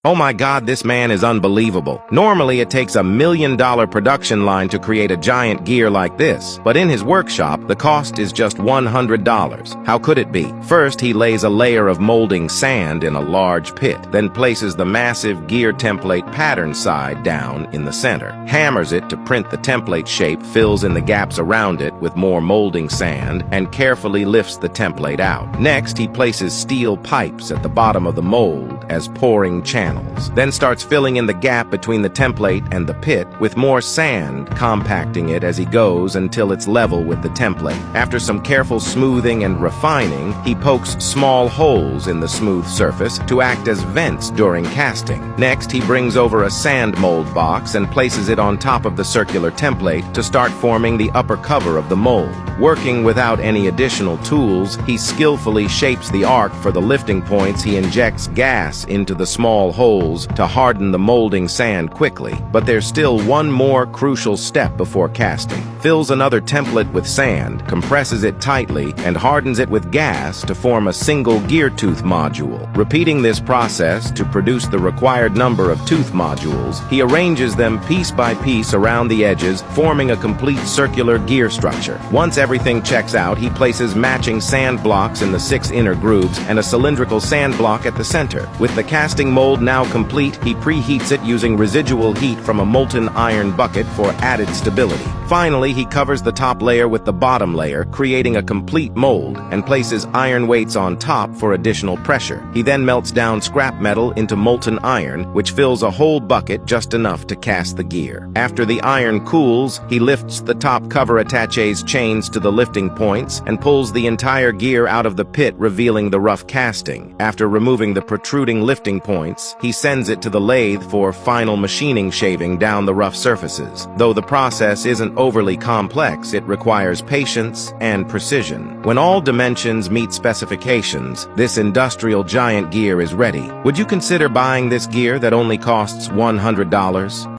Oh my God, this man is unbelievable. Normally, it takes $1 million production line to create a giant gear like this, but in his workshop, the cost is just $100. How could it be? First, he lays a layer of molding sand in a large pit, then places the massive gear template pattern side down in the center, hammers it to print the template shape, fills in the gaps around it with more molding sand, and carefully lifts the template out. Next, he places steel pipes at the bottom of the mold as pouring channels. Then starts filling in the gap between the template and the pit with more sand, compacting it as he goes until it's level with the template. After some careful smoothing and refining, he pokes small holes in the smooth surface to act as vents during casting. Next, he brings over a sand mold box and places it on top of the circular template to start forming the upper cover of the mold. Working without any additional tools, he skillfully shapes the arc for the lifting points. He injects gas into the small holes to harden the molding sand quickly, but there's still one more crucial step before casting. Fills another template with sand, compresses it tightly, and hardens it with gas to form a single gear tooth module. Repeating this process to produce the required number of tooth modules, he arranges them piece by piece around the edges, forming a complete circular gear structure. Once everything checks out, he places matching sand blocks in the 6 inner grooves and a cylindrical sand block at the center. With the casting mold now complete, he preheats it using residual heat from a molten iron bucket for added stability. Finally, he covers the top layer with the bottom layer, creating a complete mold, and places iron weights on top for additional pressure. He then melts down scrap metal into molten iron, which fills a whole bucket just enough to cast the gear. After the iron cools, he lifts the top cover attaches chains to the lifting points and pulls the entire gear out of the pit, revealing the rough casting. After removing the protruding lifting points, he sends it to the lathe for final machining, shaving down the rough surfaces. Though the process isn't overly complex, it requires patience and precision. When all dimensions meet specifications, this industrial giant gear is ready. Would you consider buying this gear that only costs $100?